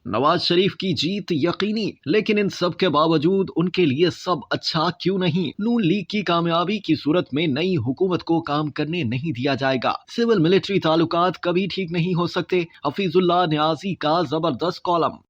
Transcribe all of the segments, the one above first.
نواز شریف کی جیت یقینی، لیکن ان سب کے باوجود ان کے لیے سب اچھا کیوں نہیں؟ نون لیگ کی کامیابی کی صورت میں نئی حکومت کو کام کرنے نہیں دیا جائے گا۔ سول ملٹری تعلقات کبھی ٹھیک نہیں ہو سکتے۔ حفیظ اللہ نیازی کا زبردست کالم۔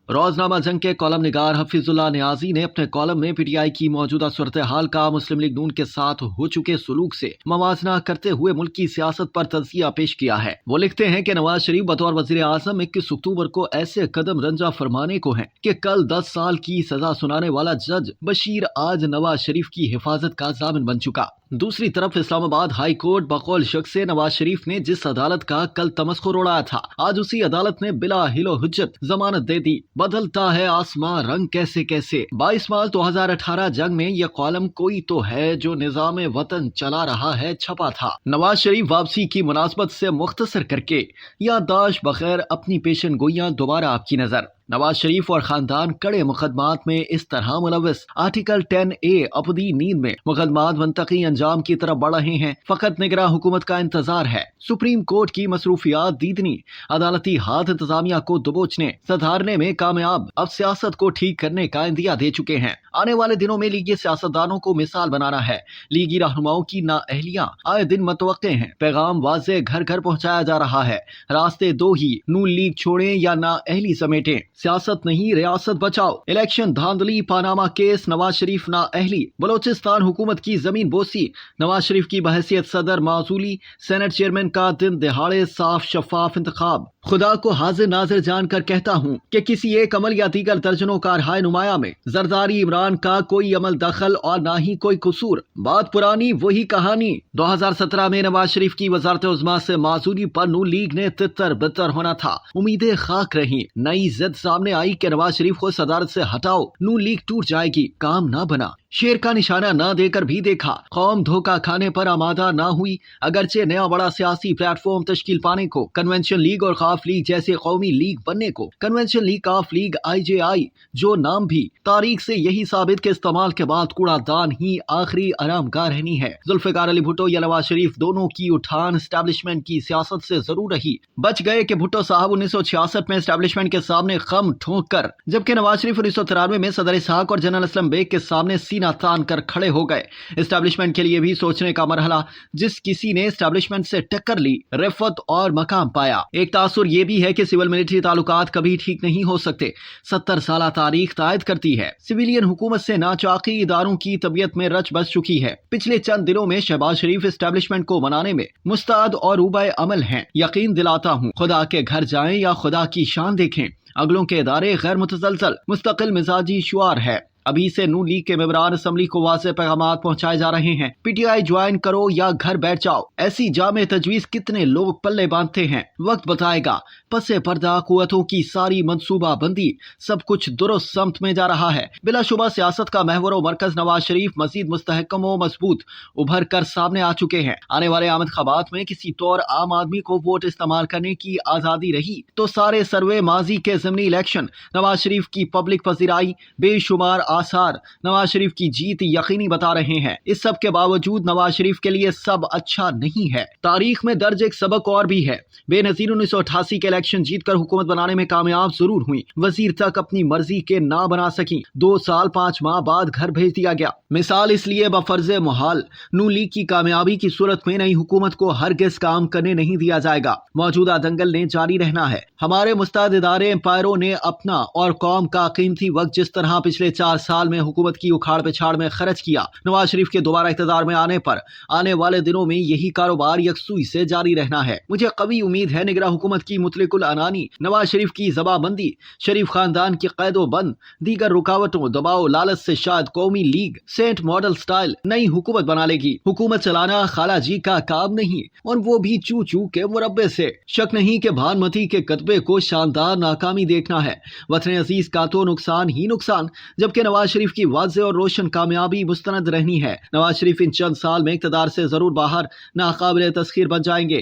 روزنامہ جنگ کے کالم نگار حفیظ اللہ نیازی نے اپنے کالم میں پی ٹی آئی کی موجودہ صورتحال کا مسلم لیگ نون کے ساتھ ہو چکے سلوک سے موازنہ کرتے ہوئے ملک کی سیاست پر تجزیہ پیش کیا ہے۔ وہ لکھتے ہیں کہ نواز شریف بطور وزیر اعظم 21 اکتوبر کو ایسے قدم رنجہ فرمانے کو ہیں کہ کل 10 سال کی سزا سنانے والا جج بشیر آج نواز شریف کی حفاظت کا ضامن بن چکا۔ دوسری طرف اسلام آباد ہائی کورٹ بقول شخص سے نواز شریف نے جس عدالت کا کل تمسخر اڑایا تھا، آج اسی عدالت نے بلا حل و حجت ضمانت دے دی۔ بدلتا ہے آسمان رنگ کیسے کیسے۔ 22 مارچ 2018 جنگ میں یہ کالم کوئی تو ہے جو نظام وطن چلا رہا ہے چھپا تھا۔ نواز شریف واپسی کی مناسبت سے مختصر کر کے یادداشت بغیر اپنی پیشن گوئیاں دوبارہ آپ کی نظر۔ نواز شریف اور خاندان کڑے مقدمات میں اس طرح ملوث۔ آرٹیکل 10A ابدی نیند میں مقدمات منطقی انجام کی طرف بڑھ رہے ہیں۔ فقط نگراں حکومت کا انتظار ہے۔ سپریم کورٹ کی مصروفیات دیدنی، عدالتی ہاتھ انتظامیہ کو دبوچنے سدھارنے میں کامیاب، اب سیاست کو ٹھیک کرنے کا عندیہ دے چکے ہیں۔ آنے والے دنوں میں لیگی سیاستدانوں کو مثال بنانا ہے۔ لیگی رہنماؤں کی نااہلیاں آئے دن متوقع ہیں۔ پیغام واضح گھر گھر پہنچایا جا رہا ہے۔ راستے دو ہی، نون لیگ چھوڑیں یا نااہلی سمیٹیں۔ سیاست نہیں، ریاست بچاؤ۔ Election دھاندلی، Panama case, Nawaz Sharif نااہلی، بلوچستان حکومت کی زمین بوسی، نواز شریف کی بحیثیت صدر معزولی، سینٹ چیئرمین کا دن دہاڑے صاف شفاف انتخاب۔ خدا کو حاضر ناظر جان کر کہتا ہوں کہ کسی ایک عمل یا دیگر درجنوں کارہائے نمایاں میں زرداری عمران کا کوئی عمل دخل اور نہ ہی کوئی قصور۔ بات پرانی وہی کہانی۔ 2017 میں نواز شریف کی وزارت عظمیٰ سے معزولی پر نون لیگ نے تتر بتر ہونا تھا۔ امیدیں خاک رہیں۔ نئی ضد سامنے آئی کہ نواز شریف کو صدارت سے ہٹاؤ، نون لیگ ٹوٹ جائے گی۔ کام نہ بنا۔ شیر کا نشانہ نہ دے کر بھی دیکھا، قوم دھوکہ کھانے پر آمادہ نہ ہوئی۔ اگرچہ نیا بڑا سیاسی پلیٹ فارم تشکیل پانے کو، کنونشن لیگ اور قاف لیگ جیسے قومی لیگ بننے کو، کنونشن لیگ، قاف لیگ، IJI جو نام بھی تاریخ سے یہی ثابت کہ استعمال کے بعد کوڑا دان ہی آخری آرام گاہ رہنی ہے۔ ذوالفقار علی بھٹو یا نواز شریف دونوں کی اٹھان اسٹیبلشمنٹ کی سیاست سے ضرور رہی۔ بچ گئے کہ بھٹو صاحب 1966 میں اسٹیبلشمنٹ کے سامنے خم ٹھونک کر، جبکہ نواز شریف 1993 میں صدر اسحاق اور جنرل اسلم بیگ کے سامنے سینہ تان کر کھڑے ہو گئے۔ اسٹیبلشمنٹ کے لیے بھی سوچنے کا مرحلہ، جس کسی نے اسٹیبلشمنٹ سے ٹکر لی، رفعت اور مقام پایا۔ ایک تاثر یہ بھی ہے کہ سول ملٹری تعلقات کبھی ٹھیک نہیں ہو سکتے۔ 70 سالہ تاریخ تائید کرتی ہے۔ سویلین حکومت سے ناچاقی اداروں کی طبیعت میں رچ بس چکی ہے۔ پچھلے چند دنوں میں شہباز شریف اسٹیبلشمنٹ کو منانے میں مستعد اور روبہ عمل ہیں۔ یقین دلاتا ہوں، خدا کے گھر جائیں یا خدا کی شان دیکھیں، اگلوں کے ادارے غیر متزلزل مستقل مزاجی شعار ہے۔ ابھی سے نون لیگ کے ممبران اسمبلی کو واضح پیغامات پہنچائے جا رہے ہیں۔ پی ٹی آئی جوائن کرو یا گھر بیٹھ جاؤ، ایسی جامع تجویز کتنے لوگ پلے باندھتے ہیں، وقت بتائے گا۔ پس پردہ قوتوں کی ساری منصوبہ بندی، سب کچھ درست سمت میں جا رہا ہے۔ بلا شبہ سیاست کا محور و مرکز نواز شریف مزید مستحکم و مضبوط ابھر کر سامنے آ چکے ہیں۔ آنے والے انتخابات میں کسی طور عام آدمی کو ووٹ استعمال کرنے کی آزادی رہی تو سارے سروے ماضی کے ضمنی الیکشن، نواز شریف کی پبلک پذیرائی، بے شمار آثار نواز شریف کی جیت یقینی بتا رہے ہیں۔ اس سب کے باوجود نواز شریف کے لیے سب اچھا نہیں ہے۔ تاریخ میں درج ایک سبق اور بھی ہے۔ بے نظیر 1988 کے الیکشن جیت کر حکومت بنانے میں کامیاب ضرور ہوئی، وزیر تک اپنی مرضی کے نہ بنا سکیں۔ 2 سال 5 ماہ بعد گھر بھیج دیا گیا۔ مثال اس لیے بفرض محال نون لیگ کی کامیابی کی صورت میں نئی حکومت کو ہرگز کام کرنے نہیں دیا جائے گا۔ موجودہ دنگل نے جاری رہنا ہے۔ ہمارے مستعد ادارے امپائروں نے اپنا اور قوم کا قیمتی وقت جس طرح پچھلے 4 سال میں حکومت کی اکھاڑ پچھاڑ میں خرچ کیا، نواز شریف کے دوبارہ اقتدار میں آنے پر آنے والے دنوں میں یہی کاروبار یکسوئی سے جاری رہنا ہے۔ مجھے قوی امید ہے نگراں حکومت کی مطلق العنانی، نواز شریف کی زباں بندی، شریف خاندان کی قید و بند، دیگر رکاوٹوں، دباؤ، لالچ سے شاید قومی لیگ سینٹ ماڈل سٹائل نئی حکومت بنا لے گی۔ حکومت چلانا خالہ جی کا کام نہیں، اور وہ بھی چو چو کے مربے سے۔ شک نہیں کہ بھانمتی کے کتبے کو شاندار ناکامی دیکھنا ہے۔ وطن عزیز کا تو نقصان ہی نقصان، جبکہ نواز شریف کی واضح اور روشن کامیابی مستند رہنی ہے۔ نواز شریف ان چند سال میں اقتدار سے ضرور باہر ناقابل تسخیر بن جائیں گے،